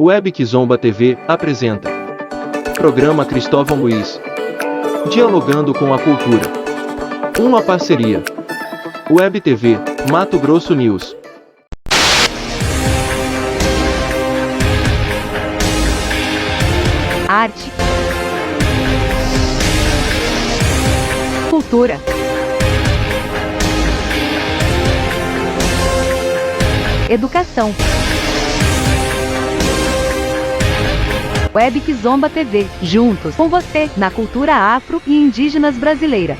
Web Kizomba TV apresenta Programa Cristóvão Luiz, dialogando com a cultura. Uma parceria. Web TV, Mato Grosso News. Arte, cultura, educação. Web Kizomba TV, juntos com você na cultura afro e indígenas brasileira.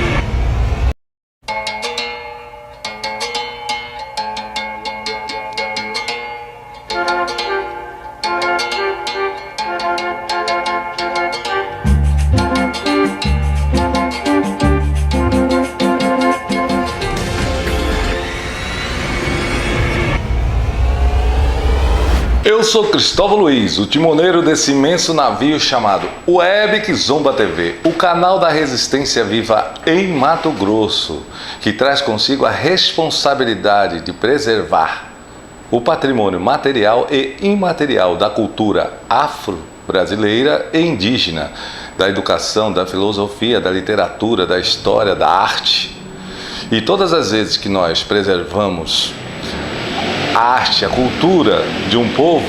Eu sou Cristóvão Luiz, o timoneiro desse imenso navio chamado Web Kizomba TV, o canal da resistência viva em Mato Grosso, que traz consigo a responsabilidade de preservar o patrimônio material e imaterial da cultura afro-brasileira e indígena, da educação, da filosofia, da literatura, da história, da arte. E todas as vezes que nós preservamos a arte, a cultura de um povo,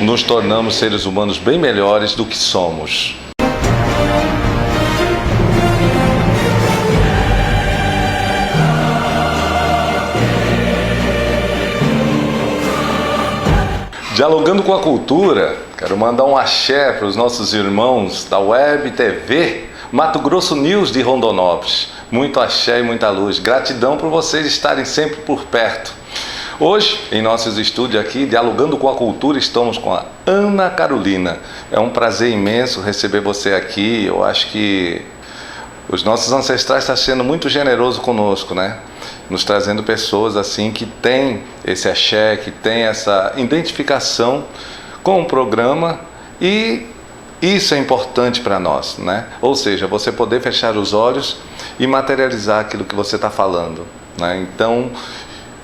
nos tornamos seres humanos bem melhores do que somos. Dialogando com a cultura, quero mandar um axé para os nossos irmãos da Web TV Mato Grosso News de Rondonópolis. Muito axé e muita luz. Gratidão por vocês estarem sempre por perto. Hoje, em nossos estúdios aqui, dialogando com a cultura, estamos com a Ana Carolina. É um prazer imenso receber você aqui. Eu acho que os nossos ancestrais estão sendo muito generosos conosco, né? Nos trazendo pessoas assim que têm esse axé, que têm essa identificação com o programa, e isso é importante para nós, né? Ou seja, você poder fechar os olhos e materializar aquilo que você está falando, né? Então,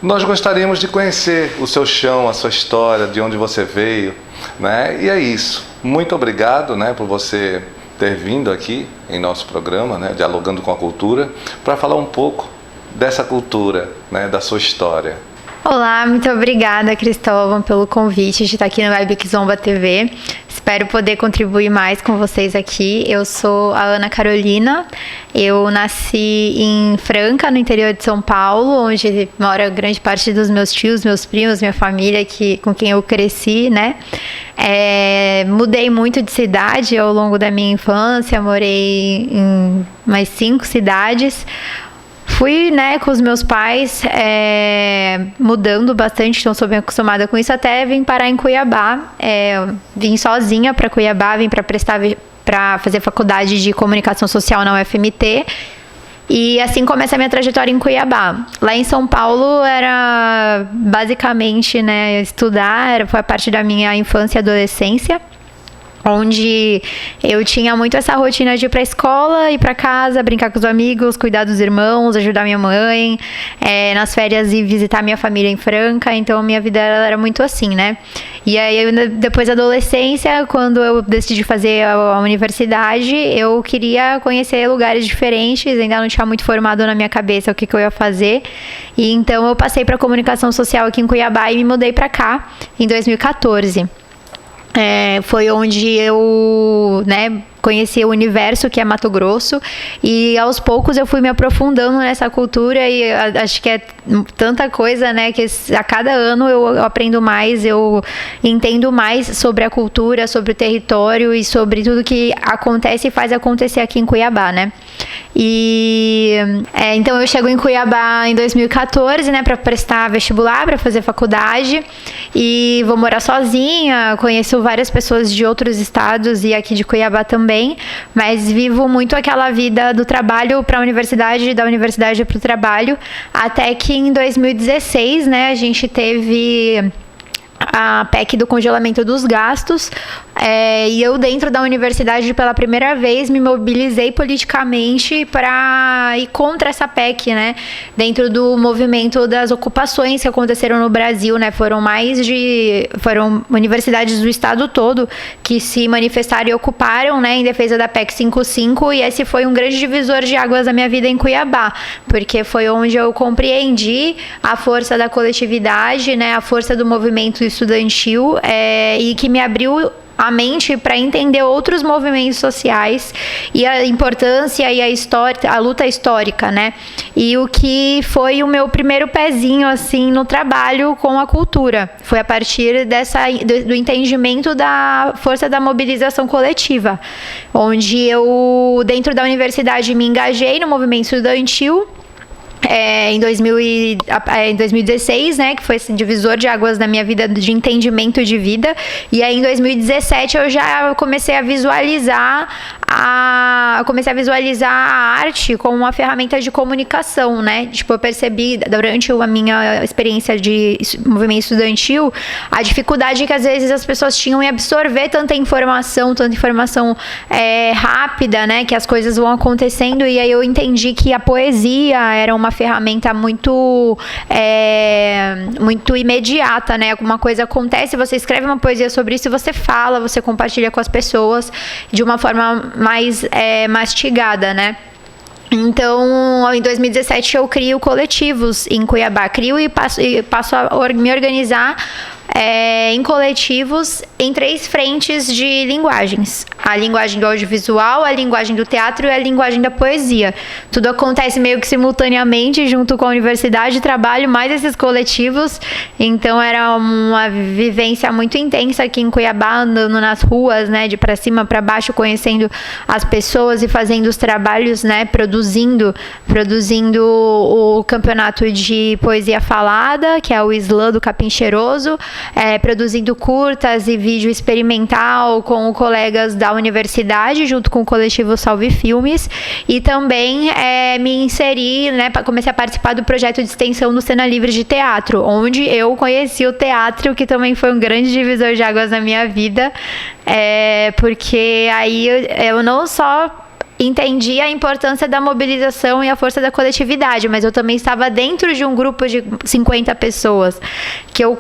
nós gostaríamos de conhecer o seu chão, a sua história, de onde você veio, né? E é isso. Muito obrigado, né, por você ter vindo aqui em nosso programa, né, Dialogando com a Cultura, para falar um pouco dessa cultura, né, da sua história. Olá, muito obrigada, Cristóvão, pelo convite de estar aqui no Web Kizomba TV. Espero poder contribuir mais com vocês aqui. Eu sou a Ana Carolina. Eu nasci em Franca, no interior de São Paulo, onde mora grande parte dos meus tios, meus primos, minha família, com quem eu cresci, né? Mudei muito de cidade ao longo da minha infância, morei em mais 5 cidades. Fui, né, com os meus pais, mudando bastante, então sou bem acostumada com isso, até vim parar em Cuiabá. Vim sozinha para Cuiabá, vim para fazer faculdade de comunicação social na UFMT. E assim começa a minha trajetória em Cuiabá. Lá em São Paulo era basicamente, né, estudar, foi a parte da minha infância e adolescência, onde eu tinha muito essa rotina de ir pra escola, ir pra casa, brincar com os amigos, cuidar dos irmãos, ajudar minha mãe, nas férias ir visitar minha família em Franca. Então minha vida era muito assim, né? E aí depois da adolescência, quando eu decidi fazer a universidade, eu queria conhecer lugares diferentes, ainda não tinha muito formado na minha cabeça o que eu ia fazer. E então eu passei pra comunicação social aqui em Cuiabá e me mudei pra cá em 2014. Foi onde eu, né, conheci o universo que é Mato Grosso, e aos poucos eu fui me aprofundando nessa cultura, e acho que é tanta coisa, né, que a cada ano eu aprendo mais, eu entendo mais sobre a cultura, sobre o território e sobre tudo que acontece e faz acontecer aqui em Cuiabá, né? Então eu chego em Cuiabá em 2014, né, para prestar vestibular, para fazer faculdade, e vou morar sozinha. Conheço várias pessoas de outros estados e aqui de Cuiabá também, mas vivo muito aquela vida do trabalho para a universidade, da universidade para o trabalho, até que em 2016, né, a gente teve a PEC do congelamento dos gastos, e eu dentro da universidade pela primeira vez me mobilizei politicamente para ir contra essa PEC, né? Dentro do movimento das ocupações que aconteceram no Brasil, né? Foram universidades do estado todo que se manifestaram e ocuparam, né, em defesa da PEC 55, e esse foi um grande divisor de águas da minha vida em Cuiabá, porque foi onde eu compreendi a força da coletividade, né, a força do movimento estudantil, e que me abriu a mente para entender outros movimentos sociais e a importância e a luta histórica, né? E o que foi o meu primeiro pezinho, assim, no trabalho com a cultura. Foi a partir do entendimento da força da mobilização coletiva, onde eu, dentro da universidade, me engajei no movimento estudantil, em 2016, né, que foi esse divisor de águas na minha vida, de entendimento de vida. E aí em 2017 eu já comecei a visualizar a arte como uma ferramenta de comunicação, né? Tipo, eu percebi durante a minha experiência de movimento estudantil a dificuldade que às vezes as pessoas tinham em absorver tanta informação rápida, né? Que as coisas vão acontecendo, e aí eu entendi que a poesia era uma ferramenta muito imediata, né? Alguma coisa acontece, você escreve uma poesia sobre isso, você fala, você compartilha com as pessoas de uma forma mais mastigada, né? Então, em 2017 eu crio coletivos em Cuiabá, passo a me organizar em coletivos em 3 frentes de linguagens: a linguagem do audiovisual, a linguagem do teatro e a linguagem da poesia. Tudo acontece meio que simultaneamente junto com a universidade, trabalho mais esses coletivos. Então era uma vivência muito intensa aqui em Cuiabá, andando nas ruas, né, de para cima para baixo, conhecendo as pessoas e fazendo os trabalhos, né, produzindo o campeonato de poesia falada, que é o Slam do Capim Cheiroso, produzindo curtas e vídeo experimental com colegas da universidade, junto com o coletivo Salve Filmes, e também me inseri, né, comecei a participar do projeto de extensão do Cena Livre de Teatro, onde eu conheci o teatro, que também foi um grande divisor de águas na minha vida, porque aí eu não só entendi a importância da mobilização e a força da coletividade, mas eu também estava dentro de um grupo de 50 pessoas que eu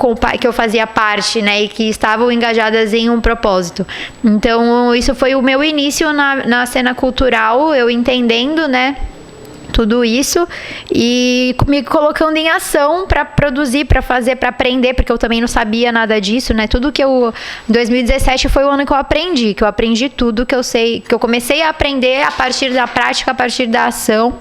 fazia parte, né, e que estavam engajadas em um propósito. Então, isso foi o meu início na cena cultural, eu entendendo, né, tudo isso e me colocando em ação para produzir, para fazer, para aprender, porque eu também não sabia nada disso, né? Tudo que em 2017 foi o ano que eu aprendi tudo que eu sei, que eu comecei a aprender a partir da prática, a partir da ação,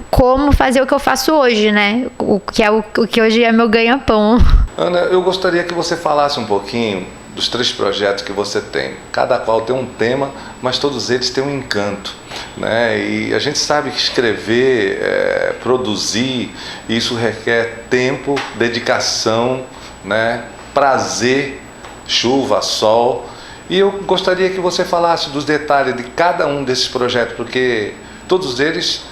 como fazer o que eu faço hoje, né? O que hoje é meu ganha-pão. Ana, eu gostaria que você falasse um pouquinho dos 3 projetos que você tem. Cada qual tem um tema, mas todos eles têm um encanto, né? E a gente sabe que escrever, produzir, isso requer tempo, dedicação, né? Prazer, chuva, sol. E eu gostaria que você falasse dos detalhes de cada um desses projetos, porque todos eles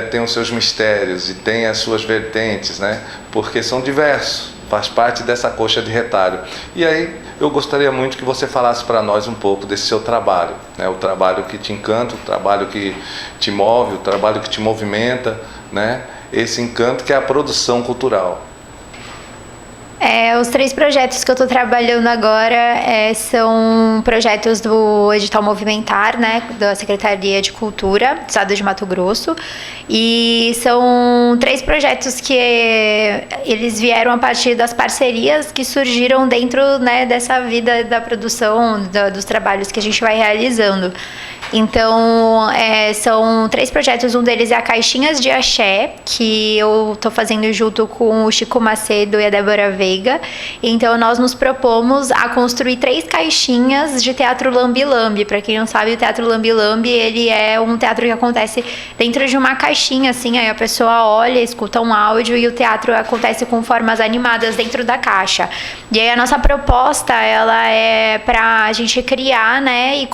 têm os seus mistérios e têm as suas vertentes, né? Porque são diversos. Faz parte dessa coxa de retalho. E aí eu gostaria muito que você falasse para nós um pouco desse seu trabalho, né? O trabalho que te encanta, o trabalho que te move, o trabalho que te movimenta, né? Esse encanto que é a produção cultural. Os 3 projetos que eu estou trabalhando agora são projetos do Edital Movimentar, né, da Secretaria de Cultura do Estado de Mato Grosso, e são 3 projetos que eles vieram a partir das parcerias que surgiram dentro, né, dessa vida da produção, dos trabalhos que a gente vai realizando. Então, são 3 projetos, um deles é a Caixinhas de Axé, que eu estou fazendo junto com o Chico Macedo e a Débora Veiga. Então, nós nos propomos a construir 3 caixinhas de teatro lambi-lambi. Para quem não sabe, o teatro lambi-lambi, ele é um teatro que acontece dentro de uma caixinha, assim, aí a pessoa olha, escuta um áudio e o teatro acontece com formas animadas dentro da caixa. E aí a nossa proposta, ela é para a gente criar, né, e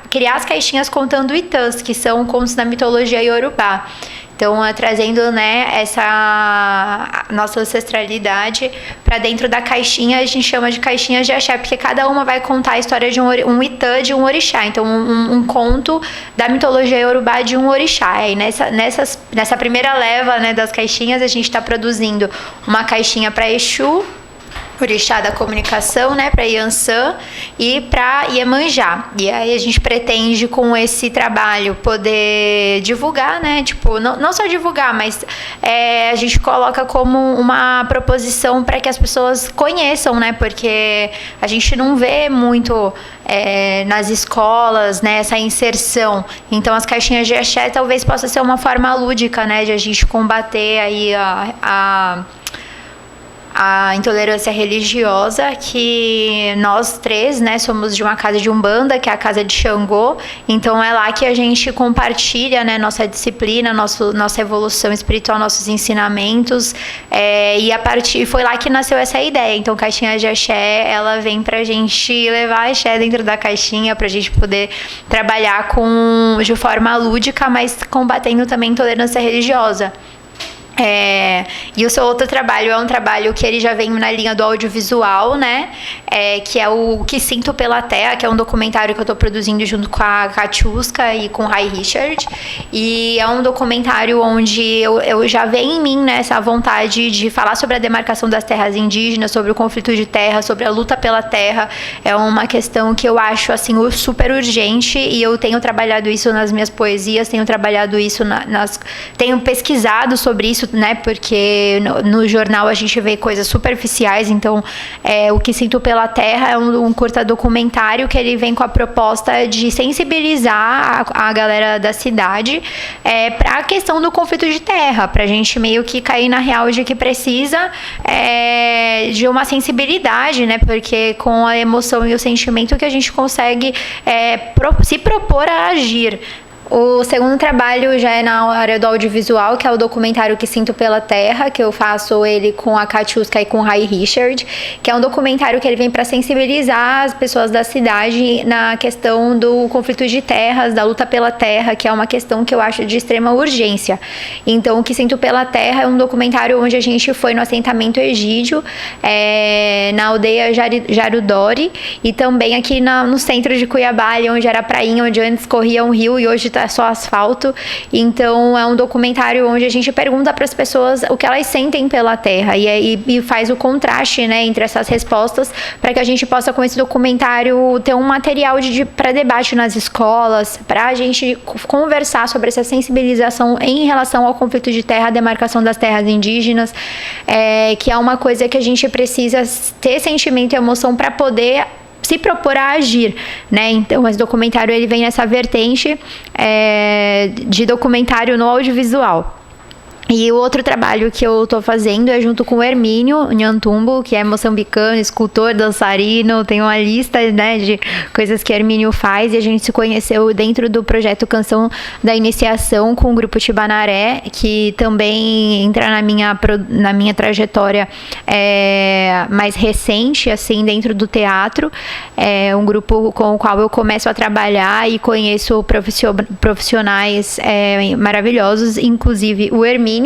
criar as caixinhas contando itãs, que são contos da mitologia iorubá. Então, trazendo, né, essa nossa ancestralidade para dentro da caixinha, a gente chama de caixinhas de axé, porque cada uma vai contar a história de um itã, de um orixá. Então, um conto da mitologia iorubá de um orixá. E nessa primeira leva, né, das caixinhas, a gente está produzindo uma caixinha para Exu, orixá da comunicação, né, para Yansan e para Iemanjá. E aí a gente pretende com esse trabalho poder divulgar, né, tipo, não só divulgar, mas a gente coloca como uma proposição para que as pessoas conheçam, né, porque a gente não vê muito nas escolas, né, essa inserção. Então as caixinhas de axé talvez possa ser uma forma lúdica, né, de a gente combater aí a intolerância religiosa, que nós três, né, somos de uma casa de Umbanda, que é a casa de Xangô, então é lá que a gente compartilha, né, nossa disciplina, nossa evolução espiritual, nossos ensinamentos, e foi lá que nasceu essa ideia. Então Caixinha de Axé, ela vem pra gente levar axé dentro da caixinha, pra gente poder trabalhar de forma lúdica, mas combatendo também intolerância religiosa. E o seu outro trabalho é um trabalho que ele já vem na linha do audiovisual, né? Que é o Que Sinto Pela Terra, que é um documentário que eu tô produzindo junto com a Katiuska e com o Rai Richard. E é um documentário onde eu já venho em mim, né, essa vontade de falar sobre a demarcação das terras indígenas, sobre o conflito de terra, sobre a luta pela terra. É uma questão que eu acho, assim, super urgente, e eu tenho trabalhado isso nas minhas poesias, tenho trabalhado isso tenho pesquisado sobre isso, né? Porque no jornal a gente vê coisas superficiais. Então, o Que Sinto Pela Terra é um curta documentário que ele vem com a proposta de sensibilizar a galera da cidade para a questão do conflito de terra, para a gente meio que cair na real de que precisa de uma sensibilidade, né? Porque com a emoção e o sentimento que a gente consegue se propor a agir. O segundo trabalho já é na área do audiovisual, que é o documentário Que Sinto Pela Terra, que eu faço ele com a Katiuska e com o Rai Richard, que é um documentário que ele vem para sensibilizar as pessoas da cidade na questão do conflito de terras, da luta pela terra, que é uma questão que eu acho de extrema urgência. Então, o Que Sinto Pela Terra é um documentário onde a gente foi no assentamento egídio, na aldeia Jarudori, e também aqui no centro de Cuiabá, ali onde era a prainha, onde antes corria um rio e hoje é só asfalto. Então é um documentário onde a gente pergunta para as pessoas o que elas sentem pela terra e faz o contraste, né, entre essas respostas, para que a gente possa, com esse documentário, ter um material para debate nas escolas, para a gente conversar sobre essa sensibilização em relação ao conflito de terra, a demarcação das terras indígenas, que é uma coisa que a gente precisa ter sentimento e emoção para poder se propor a agir, né? Então, esse documentário ele vem nessa vertente de documentário no audiovisual. E o outro trabalho que eu tô fazendo é junto com o Hermínio Nhantumbo, que é moçambicano, escultor, dançarino, tem uma lista, né, de coisas que o Hermínio faz, e a gente se conheceu dentro do projeto Canção da Iniciação com o grupo Tibanaré, que também entra na minha trajetória mais recente, assim, dentro do teatro. É um grupo com o qual eu começo a trabalhar e conheço profissionais maravilhosos, inclusive o Hermínio,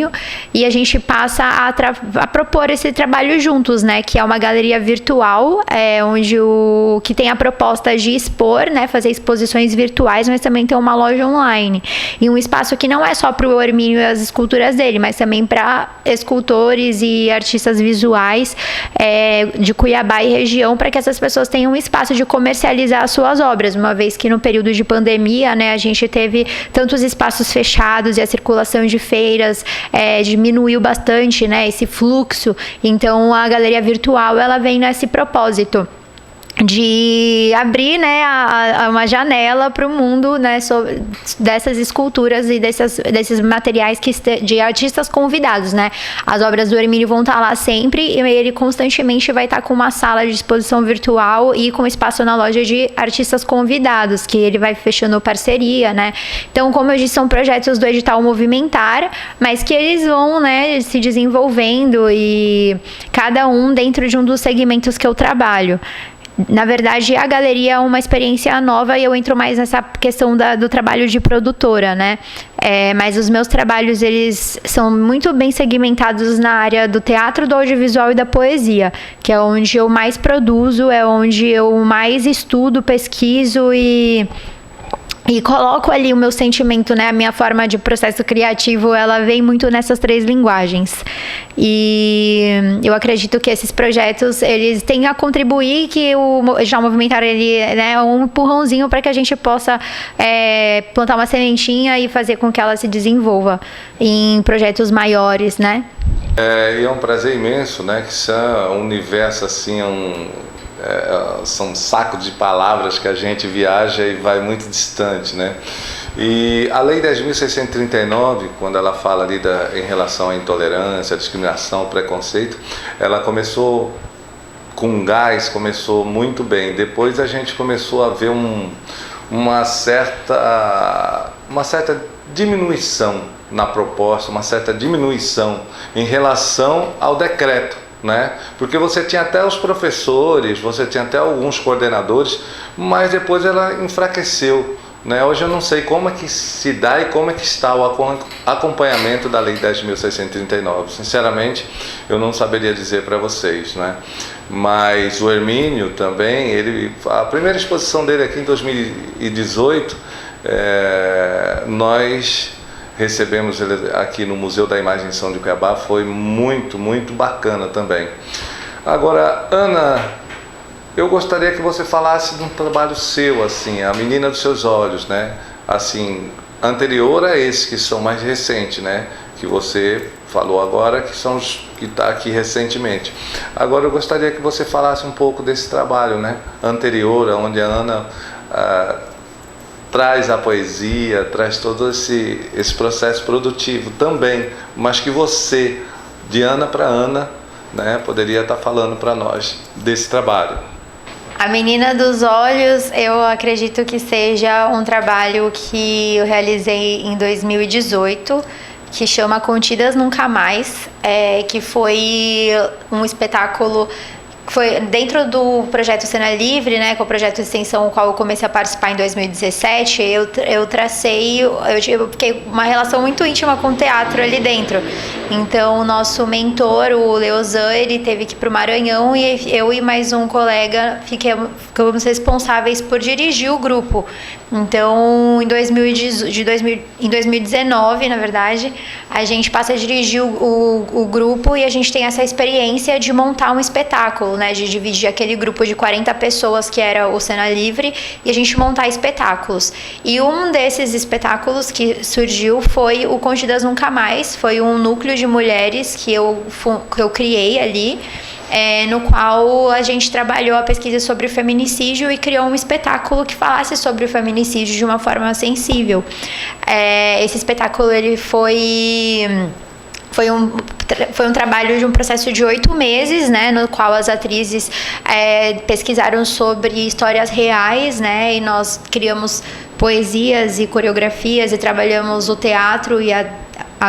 e a gente passa a propor esse trabalho juntos, né, que é uma galeria virtual, onde que tem a proposta de expor, né, fazer exposições virtuais, mas também tem uma loja online, e um espaço que não é só para o Hermínio e as esculturas dele, mas também para escultores e artistas visuais de Cuiabá e região, para que essas pessoas tenham um espaço de comercializar as suas obras, uma vez que no período de pandemia, né, a gente teve tantos espaços fechados e a circulação de feiras diminuiu bastante, né, esse fluxo. Então a galeria virtual ela vem nesse propósito de abrir, né, uma janela para o mundo, né, dessas esculturas e desses materiais de artistas convidados, né. As obras do Hermínio vão estar lá sempre, e ele constantemente vai estar com uma sala de exposição virtual e com espaço na loja de artistas convidados, que ele vai fechando parceria, né. Então, como eu disse, são projetos do edital Movimentar, mas que eles vão, né, se desenvolvendo, e cada um dentro de um dos segmentos que eu trabalho. Na verdade, a galeria é uma experiência nova e eu entro mais nessa questão do trabalho de produtora, né? Mas os meus trabalhos, eles são muito bem segmentados na área do teatro, do audiovisual e da poesia, que é onde eu mais produzo, é onde eu mais estudo, pesquiso e coloco ali o meu sentimento, né? A minha forma de processo criativo, ela vem muito nessas 3 linguagens. E eu acredito que esses projetos, eles têm a contribuir que já movimentar ele, né, um empurrãozinho para que a gente possa plantar uma sementinha e fazer com que ela se desenvolva em projetos maiores, né? E é um prazer imenso, né? Que isso é um universo assim, são um saco de palavras que a gente viaja e vai muito distante, né? E a Lei 10.639, quando ela fala ali em relação à intolerância, à discriminação, ao preconceito, ela começou com gás, começou muito bem. Depois a gente começou a ver uma certa diminuição na proposta, uma certa diminuição em relação ao decreto, né? Porque você tinha até os professores, você tinha até alguns coordenadores, mas depois ela enfraqueceu, né? Hoje eu não sei como é que se dá e como é que está o acompanhamento da Lei 10.639. Sinceramente, eu não saberia dizer para vocês, né? Mas o Hermínio também, a primeira exposição dele aqui em 2018, nós recebemos ele aqui no Museu da Imagem de São de Cuiabá, foi muito, muito bacana também. Agora, Ana, eu gostaria que você falasse de um trabalho seu, assim, A Menina dos Seus Olhos, né? Assim, anterior a esse, que são mais recentes, né? Que você falou agora, que são os que está aqui recentemente. Agora eu gostaria que você falasse um pouco desse trabalho, né? Anterior, onde a Ana traz a poesia, traz todo esse processo produtivo também, mas que você, de Ana para Ana, né, poderia estar falando para nós desse trabalho. A Menina dos Olhos, eu acredito que seja um trabalho que eu realizei em 2018, que chama Contidas Nunca Mais, que foi um espetáculo. Foi dentro do projeto Cena Livre, né, que é o projeto de extensão ao qual eu comecei a participar em 2017, eu fiquei uma relação muito íntima com o teatro ali dentro. Então, o nosso mentor, o Leozan, ele teve que ir para o Maranhão e eu e mais um colega ficamos responsáveis por dirigir o grupo. Então, em 2019, na verdade, a gente passa a dirigir o grupo e a gente tem essa experiência de montar um espetáculo, né? De dividir aquele grupo de 40 pessoas que era o Cena Livre e a gente montar espetáculos. E um desses espetáculos que surgiu foi o Contidas Nunca Mais, foi um núcleo de mulheres que eu criei ali, no qual a gente trabalhou a pesquisa sobre o feminicídio e criou um espetáculo que falasse sobre o feminicídio de uma forma sensível. Esse espetáculo ele foi um trabalho de um processo de 8 meses, né, no qual as atrizes pesquisaram sobre histórias reais, né, e nós criamos poesias e coreografias e trabalhamos o teatro e a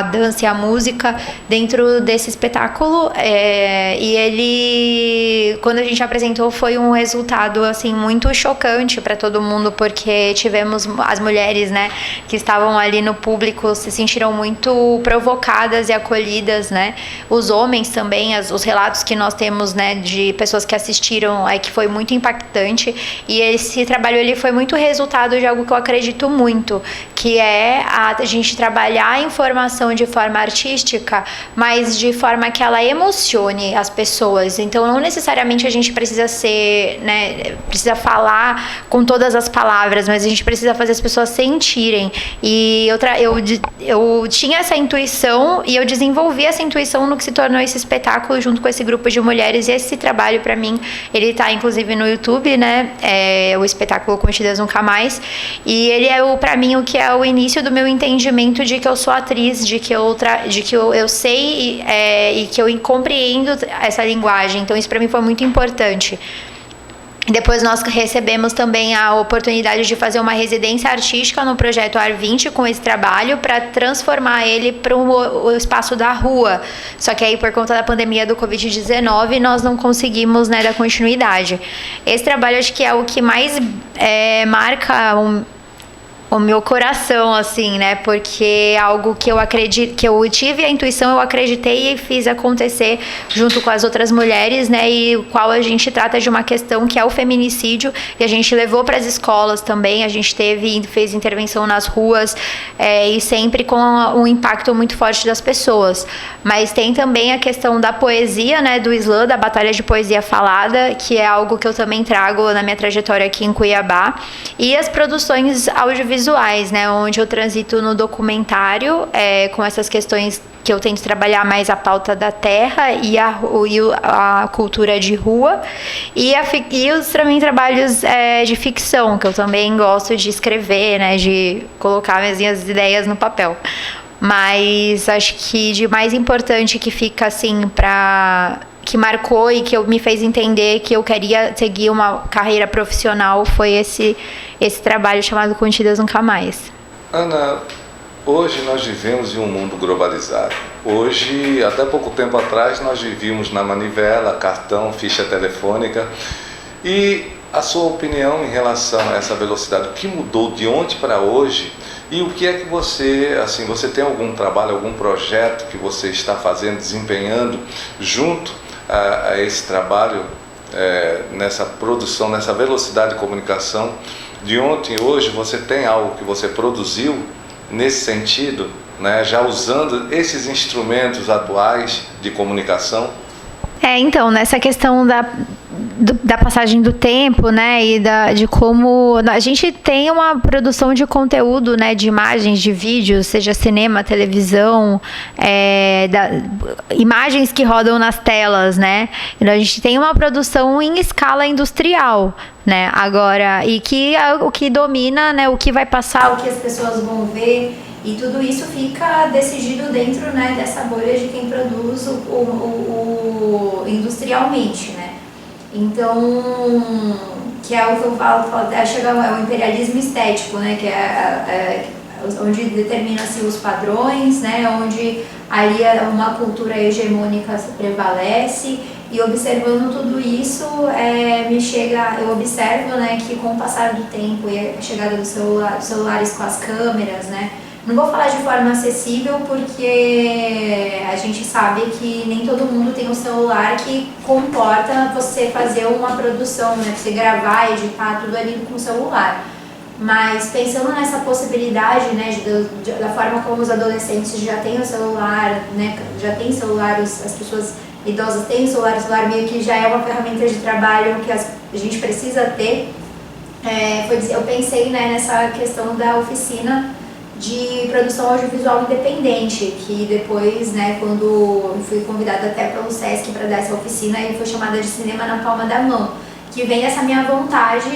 dança e a música dentro desse espetáculo, e ele, quando a gente apresentou, foi um resultado assim muito chocante para todo mundo, porque tivemos as mulheres, né, que estavam ali no público se sentiram muito provocadas e acolhidas, né, os homens também, os relatos que nós temos, né, de pessoas que assistiram, que foi muito impactante, e esse trabalho ele foi muito resultado de algo que eu acredito muito, que é a gente trabalhar a informação de forma artística, mas de forma que ela emocione as pessoas. Então, não necessariamente a gente precisa ser, né, precisa falar com todas as palavras, mas a gente precisa fazer as pessoas sentirem. E eu tinha essa intuição e eu desenvolvi essa intuição no que se tornou esse espetáculo junto com esse grupo de mulheres. E esse trabalho, para mim, ele tá inclusive no YouTube, né? O espetáculo Contidas Nunca Mais. E ele para mim, o que é o início do meu entendimento de que eu sou atriz, de que eu sei e que eu compreendo essa linguagem. Então, isso para mim foi muito importante. Depois nós recebemos também a oportunidade de fazer uma residência artística no projeto Ar20 com esse trabalho para transformar ele para o espaço da rua. Só que aí por conta da pandemia do Covid-19 nós não conseguimos, né, dar continuidade. Esse trabalho acho que é o que mais marca o meu coração, assim, né? Porque é algo que eu acredito, que eu tive a intuição, eu acreditei e fiz acontecer junto com as outras mulheres, né? E o qual a gente trata de uma questão que é o feminicídio, e a gente levou para as escolas também, a gente fez intervenção nas ruas, e sempre com um impacto muito forte das pessoas. Mas tem também a questão da poesia, né? Do slam, da batalha de poesia falada, que é algo que eu também trago na minha trajetória aqui em Cuiabá, e as produções audiovisuais, né, onde eu transito no documentário, com essas questões que eu tento trabalhar mais a pauta da terra e a cultura de rua, e os também trabalhos de ficção, que eu também gosto de escrever, né, de colocar as minhas ideias no papel. Mas acho que de mais importante que fica assim que marcou e que me fez entender que eu queria seguir uma carreira profissional foi esse trabalho chamado Contidas Nunca Mais. Ana, hoje nós vivemos em um mundo globalizado. Hoje, até pouco tempo atrás, nós vivíamos na manivela, cartão, ficha telefônica. E a sua opinião em relação a essa velocidade, o que mudou de ontem para hoje? E o que é que você tem algum trabalho, algum projeto que você está fazendo, desempenhando junto a esse trabalho, nessa produção, nessa velocidade de comunicação? De ontem e hoje, você tem algo que você produziu nesse sentido, né, já usando esses instrumentos atuais de comunicação? Então, nessa questão da passagem do tempo, né, e de como a gente tem uma produção de conteúdo, né, de imagens, de vídeos, seja cinema, televisão, imagens que rodam nas telas, né, então a gente tem uma produção em escala industrial, né, agora, e que o que domina, né, o que vai passar, o que as pessoas vão ver. E tudo isso fica decidido dentro, né, dessa bolha de quem produz o industrialmente, né? Então, que é o que eu falo é o imperialismo estético, né? Que onde determina-se os padrões, né? Onde ali uma cultura hegemônica prevalece. E observando tudo isso, eu observo, né, que com o passar do tempo e a chegada dos celulares com as câmeras, né? Não vou falar de forma acessível porque a gente sabe que nem todo mundo tem um celular que comporta você fazer uma produção, né? Você gravar, editar tudo ali com o celular. Mas pensando nessa possibilidade, né, da forma como os adolescentes já têm o celular, né, já tem celular, as pessoas idosas têm o celular meio que já é uma ferramenta de trabalho que a gente precisa ter. Eu pensei, né, nessa questão da oficina de produção audiovisual independente, que depois, né, quando fui convidada até pelo SESC para dar essa oficina, e foi chamada de Cinema na Palma da Mão, que vem essa minha vontade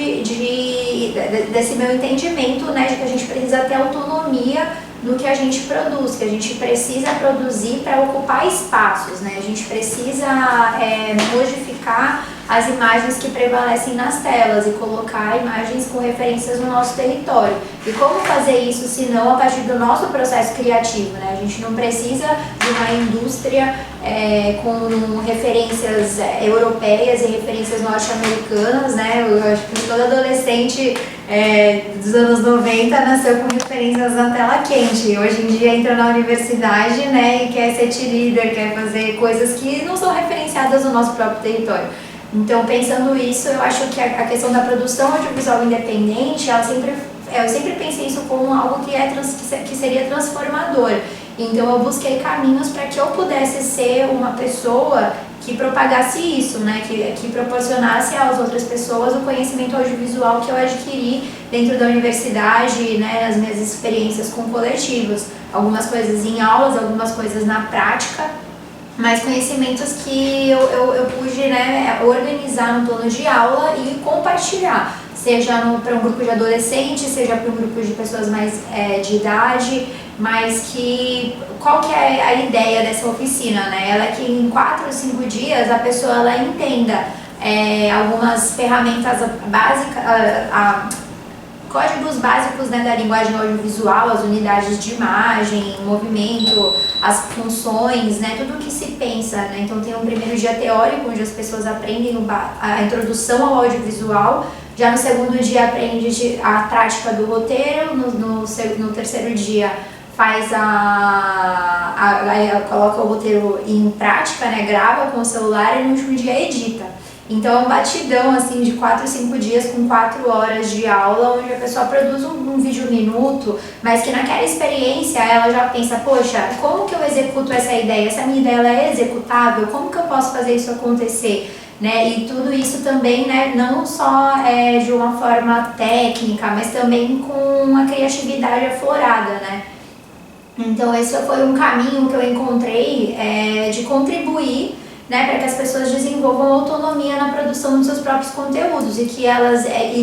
desse meu entendimento, né, de que a gente precisa ter autonomia no que a gente produz, que a gente precisa produzir para ocupar espaços, né, a gente precisa modificar as imagens que prevalecem nas telas e colocar imagens com referências no nosso território. E como fazer isso se não a partir do nosso processo criativo, né? A gente não precisa de uma indústria com referências europeias e referências norte-americanas, né? Eu acho que todo adolescente dos anos 90 nasceu com referências na tela quente. Hoje em dia entra na universidade, né, e quer ser cheerleader, quer fazer coisas que não são referenciadas no nosso próprio território. Então, pensando isso, eu acho que a questão da produção audiovisual independente, eu sempre pensei isso como algo que seria transformador. Então, eu busquei caminhos para que eu pudesse ser uma pessoa que propagasse isso, né? Que proporcionasse às outras pessoas o conhecimento audiovisual que eu adquiri dentro da universidade, né? As minhas experiências com coletivos. Algumas coisas em aulas, algumas coisas na prática, mas conhecimentos que eu pude, né, organizar no plano de aula e compartilhar, seja para um grupo de adolescentes, seja para um grupo de pessoas mais de idade, mas qual que é a ideia dessa oficina, né? Ela é que em 4 ou 5 dias a pessoa ela entenda algumas ferramentas básicas, códigos básicos, né, da linguagem audiovisual, as unidades de imagem, movimento, as funções, né, tudo o que se pensa, né? Então tem um primeiro dia teórico, onde as pessoas aprendem a introdução ao audiovisual. Já no segundo dia aprende a prática do roteiro, no terceiro dia faz coloca o roteiro em prática, né, grava com o celular, e no último dia edita. Então é um batidão assim, de 4 a 5 dias com 4 horas de aula, onde a pessoa produz um vídeo minuto, mas que naquela experiência ela já pensa, poxa, como que eu executo essa ideia? Essa minha ideia ela é executável? Como que eu posso fazer isso acontecer? Né? E tudo isso também, né, não só de uma forma técnica, mas também com uma criatividade aflorada, né? Então esse foi um caminho que eu encontrei de contribuir, né, para que as pessoas desenvolvam autonomia na produção dos seus próprios conteúdos e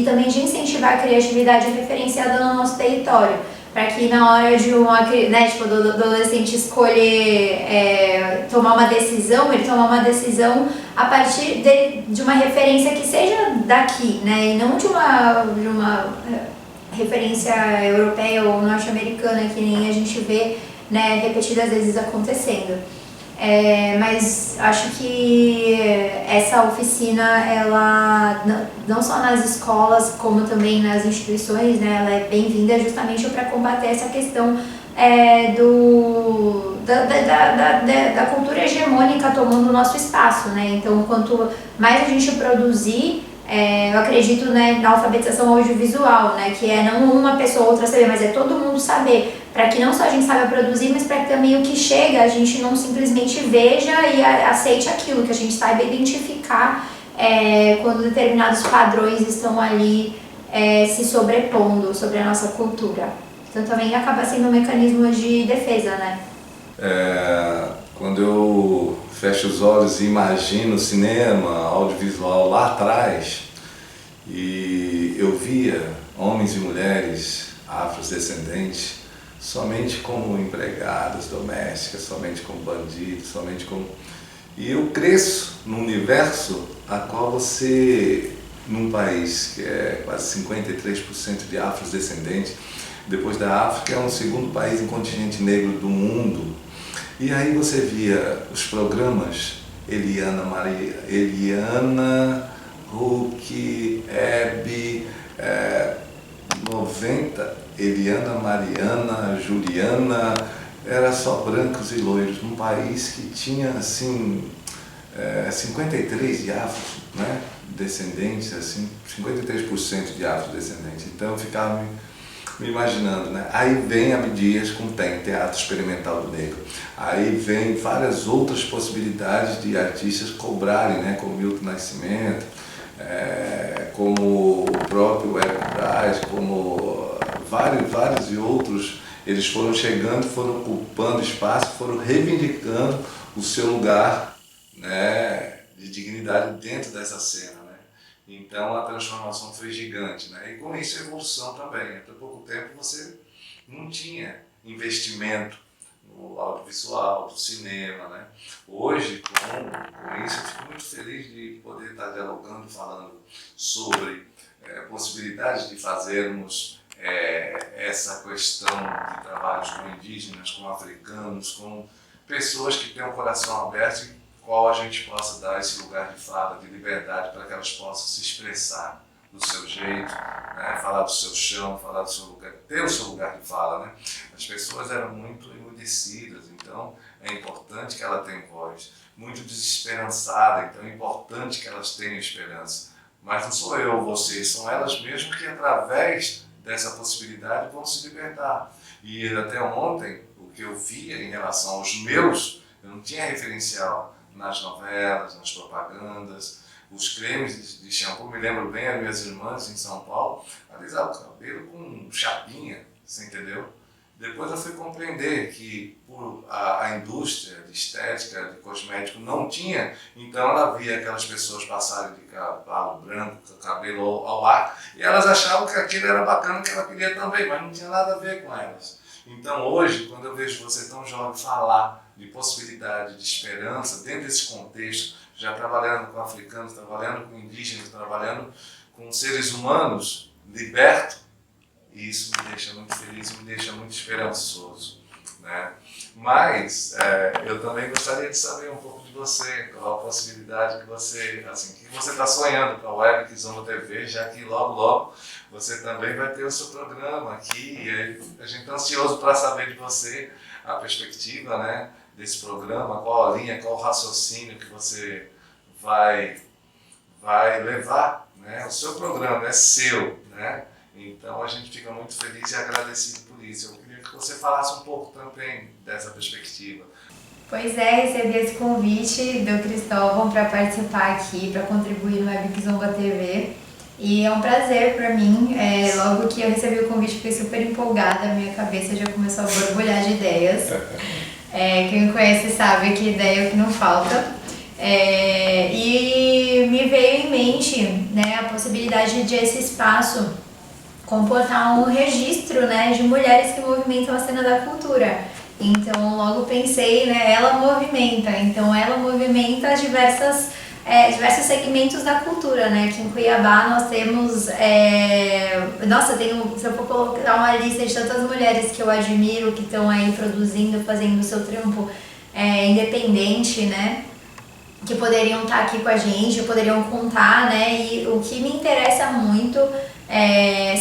também de incentivar a criatividade referenciada no nosso território, para que na hora de do adolescente escolher tomar uma decisão, ele tomar uma decisão a partir de uma referência que seja daqui, né, e não de uma referência europeia ou norte-americana, que nem a gente vê, né, repetidas vezes acontecendo. Mas acho que essa oficina, ela não só nas escolas, como também nas instituições, né, ela é bem-vinda justamente para combater essa questão da cultura hegemônica tomando o nosso espaço, né? Então, quanto mais a gente produzir, eu acredito, né, na alfabetização audiovisual, né, que não uma pessoa ou outra saber, mas todo mundo saber, para que não só a gente saiba produzir, mas para que também o que chega a gente não simplesmente veja e aceite aquilo, que a gente saiba identificar quando determinados padrões estão ali se sobrepondo sobre a nossa cultura. Então também acaba sendo um mecanismo de defesa, né? Quando eu fecho os olhos e imagino o cinema, audiovisual lá atrás, e eu via homens e mulheres afrodescendentes somente como empregadas domésticas, somente como bandidos, E eu cresço num universo a qual você, num país que é quase 53% de afrodescendentes, depois da África é o segundo país em continente negro do mundo. E aí você via os programas Eliana, Hulk, Hebe, 90, Eliana, Mariana, Juliana, era só brancos e loiros, num país que tinha assim 53 de afro, né, descendentes, assim, 53% de afrodescendentes. Então eu ficava me imaginando, né? Aí vem Abdias com Teatro Experimental do Negro. Aí vem várias outras possibilidades de artistas cobrarem, né? Como Milton Nascimento, como o próprio Érico Braz, como vários e outros. Eles foram chegando, foram ocupando espaço, foram reivindicando o seu lugar, né, de dignidade dentro dessa cena, né? Então a transformação foi gigante, né? E com isso a evolução também. Até pouco tempo você não tinha investimento no audiovisual, do cinema, né? Hoje, com isso, eu fico muito feliz de poder estar dialogando, falando sobre possibilidades de fazermos essa questão de trabalhos com indígenas, com africanos, com pessoas que têm um coração aberto e qual a gente possa dar esse lugar de fala, de liberdade, para que elas possam se expressar do seu jeito, né? Falar do seu chão, falar do seu lugar, ter o seu lugar de fala, né? As pessoas eram muito enmudecidas, então é importante que ela tenha voz, muito desesperançada, então é importante que elas tenham esperança. Mas não sou eu ou vocês, são elas mesmas que através dessa possibilidade vão se libertar. E até ontem, o que eu via em relação aos meus, eu não tinha referencial nas novelas, nas propagandas, os cremes de shampoo. Me lembro bem, as minhas irmãs em São Paulo alisavam o cabelo com chapinha, você entendeu? Depois eu fui compreender que a indústria de estética, de cosmético não tinha, então ela via aquelas pessoas passarem de cavalo branco, cabelo ao ar, e elas achavam que aquilo era bacana, que ela queria também, mas não tinha nada a ver com elas. Então hoje, quando eu vejo você tão jovem falar de possibilidade, de esperança, dentro desse contexto, já trabalhando com africanos, trabalhando com indígenas, trabalhando com seres humanos libertos, e isso me deixa muito feliz e me deixa muito esperançoso, né? Mas eu também gostaria de saber um pouco de você, qual a possibilidade que você, assim, que você está sonhando com a Web Kizomba TV, já que logo, logo você também vai ter o seu programa aqui, e aí a gente está ansioso para saber de você a perspectiva, né, desse programa, qual a linha, qual o raciocínio que você vai levar, né? O seu programa é seu, né? Então a gente fica muito feliz e agradecido por isso. Eu queria que você falasse um pouco também dessa perspectiva. Pois é, recebi esse convite do Cristóvão para participar aqui, para contribuir no Web Kizomba TV. E é um prazer para mim. Logo que eu recebi o convite, fiquei super empolgada, minha cabeça já começou a borbulhar de ideias. Quem me conhece sabe que ideia é o que não falta. E me veio em mente, né, a possibilidade de esse espaço comportar um registro, né, de mulheres que movimentam a cena da cultura. Então logo pensei, né, ela movimenta diversos segmentos da cultura, né? Aqui em Cuiabá nós temos, se eu for colocar uma lista de tantas mulheres que eu admiro, que estão aí produzindo, fazendo o seu trampo independente, né? Que poderiam estar aqui com a gente, poderiam contar, né? E o que me interessa muito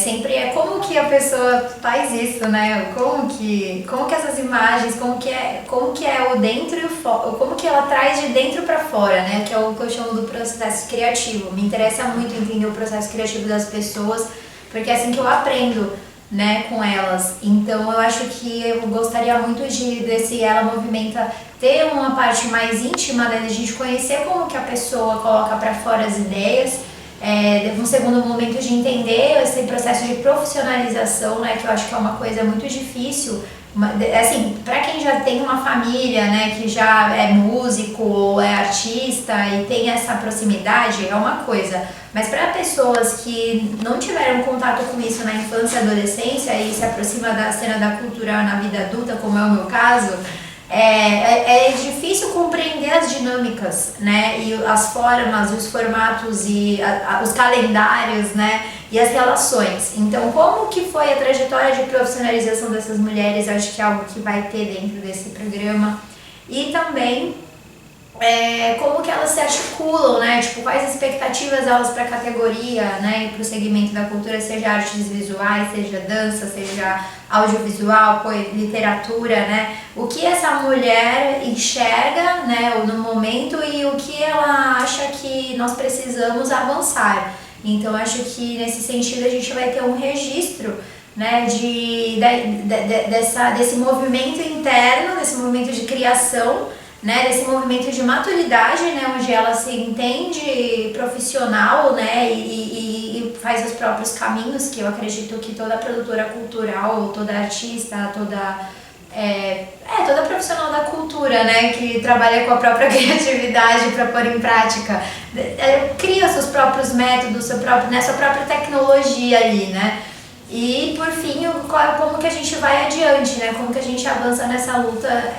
sempre é como que a pessoa faz isso, né? Como que essas imagens, como que é o dentro e o fora, como que ela traz de dentro para fora, né? Que é o que eu chamo do processo criativo. Me interessa muito entender o processo criativo das pessoas, porque é assim que eu aprendo, né, com elas. Então eu acho que eu gostaria muito desse Ela Movimenta ter uma parte mais íntima, né, de a gente conhecer como que a pessoa coloca para fora as ideias. Um segundo momento de entender esse processo de profissionalização, né, que eu acho que é uma coisa muito difícil. Assim, para quem já tem uma família, né, que já é músico ou é artista e tem essa proximidade, é uma coisa. Mas para pessoas que não tiveram contato com isso na infância e adolescência e se aproxima da cena da cultura na vida adulta, como é o meu caso, é difícil compreender as dinâmicas, né, e as formas, os formatos e os calendários, né, e as relações. Então, como que foi a trajetória de profissionalização dessas mulheres? Eu acho que é algo que vai ter dentro desse programa. E também como que elas se articulam, né? Tipo, quais expectativas elas para a categoria, né? E para o segmento da cultura, seja artes visuais, seja dança, seja audiovisual, literatura, né? O que essa mulher enxerga, né, no momento e o que ela acha que nós precisamos avançar. Então, acho que nesse sentido a gente vai ter um registro, né, desse movimento interno, desse movimento de criação, né, desse movimento de maturidade, né, onde ela se entende profissional, né, e faz os próprios caminhos, que eu acredito que toda produtora cultural, toda artista, toda profissional da cultura, né, que trabalha com a própria criatividade para pôr em prática, cria seus próprios métodos, sua própria tecnologia ali, né. E por fim, como que a gente vai adiante, né, como que a gente avança nessa luta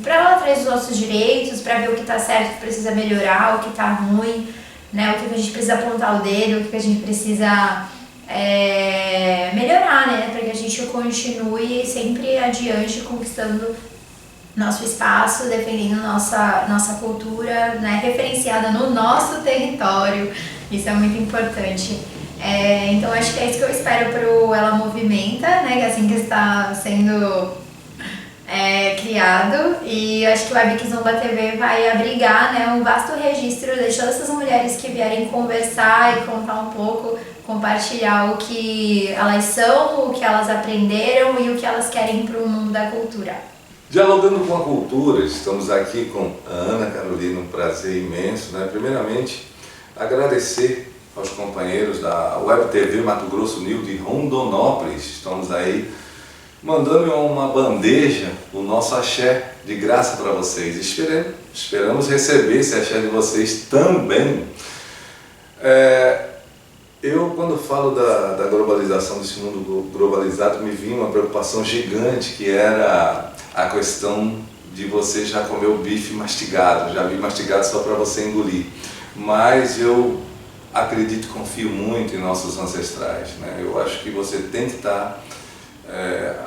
para lá atrás dos nossos direitos, para ver o que está certo, o que precisa melhorar, o que está ruim, né, o que a gente precisa apontar o dedo, o que a gente precisa melhorar, né, para que a gente continue sempre adiante, conquistando nosso espaço, defendendo nossa cultura, né, referenciada no nosso território. Isso é muito importante. Então acho que é isso que eu espero pro Ela Movimenta, né, que é assim que está sendo criado, e acho que o Web Kizomba TV vai abrigar, né, um vasto registro de todas essas mulheres que vierem conversar e contar um pouco, compartilhar o que elas são, o que elas aprenderam e o que elas querem para o mundo da cultura. Dialogando com a cultura, estamos aqui com a Ana Carolina, um prazer imenso, né? Primeiramente, agradecer aos companheiros da Web TV Mato Grosso News de Rondonópolis. Estamos aí mandando uma bandeja o nosso axé de graça para vocês. Esperamos receber esse axé de vocês também. Eu, quando falo da globalização, desse mundo globalizado, me vinha uma preocupação gigante, que era a questão de você já comer o bife mastigado, já vi mastigado só para você engolir. Mas eu acredito e confio muito em nossos ancestrais, né? Eu acho que você tem que estar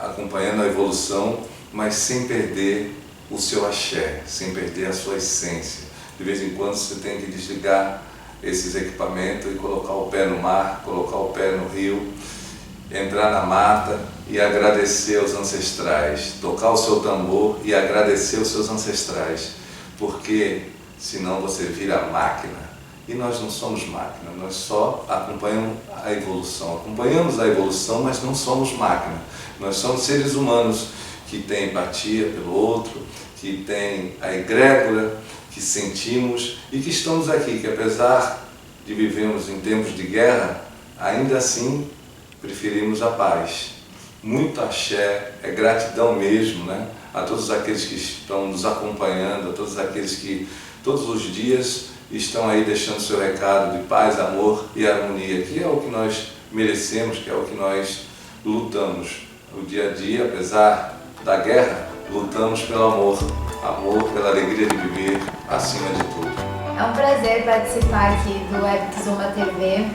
acompanhando a evolução, mas sem perder o seu axé, sem perder a sua essência. De vez em quando você tem que desligar esses equipamentos e colocar o pé no mar, colocar o pé no rio, entrar na mata e agradecer aos ancestrais, tocar o seu tambor e agradecer aos seus ancestrais, porque senão você vira máquina. E nós não somos máquina, nós só acompanhamos a evolução, mas não somos máquina. Nós somos seres humanos que têm empatia pelo outro, que têm a egrégora, que sentimos e que estamos aqui, que apesar de vivermos em tempos de guerra, ainda assim preferimos a paz. Muito axé, é gratidão mesmo, né? A todos aqueles que estão nos acompanhando, a todos aqueles que todos os dias estão aí deixando seu recado de paz, amor e harmonia, que é o que nós merecemos, que é o que nós lutamos no dia a dia, apesar da guerra, lutamos pelo amor, amor pela alegria de viver acima de tudo. É um prazer participar aqui do Web Kizomba TV,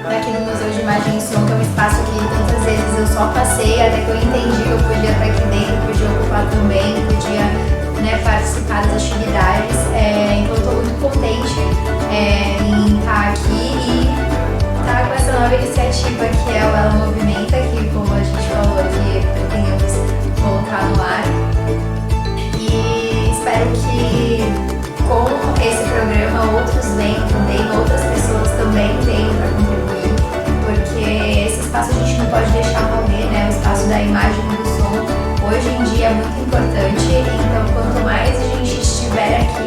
aqui no Museu de Imagem e Som, que é um espaço que tantas vezes eu só passei, até que eu entendi que eu podia estar aqui dentro, podia ocupar também, podia participar das atividades. Então eu estou muito contente em estar aqui e estar com essa nova iniciativa que é o Ela Movimenta, que como a gente falou aqui, pretendemos colocar no ar. E espero que com esse programa outros venham também, outras pessoas também venham para contribuir, porque esse espaço a gente não pode deixar morrer, né? O espaço da imagem e do som hoje em dia é muito importante, então quanto mais a gente estiver aqui,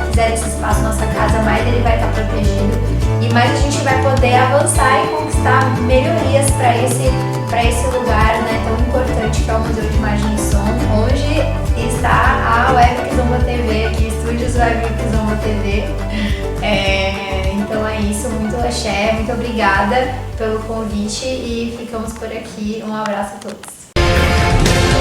fizer esse espaço na nossa casa, mais ele vai estar protegido e mais a gente vai poder avançar e conquistar melhorias para esse lugar, né, tão importante que é o Museu de Imagem e Som, onde está a Web Kizomba TV, aqui, Estúdios Web Kizomba TV. Então é isso, muito axé, muito obrigada pelo convite e ficamos por aqui. Um abraço a todos.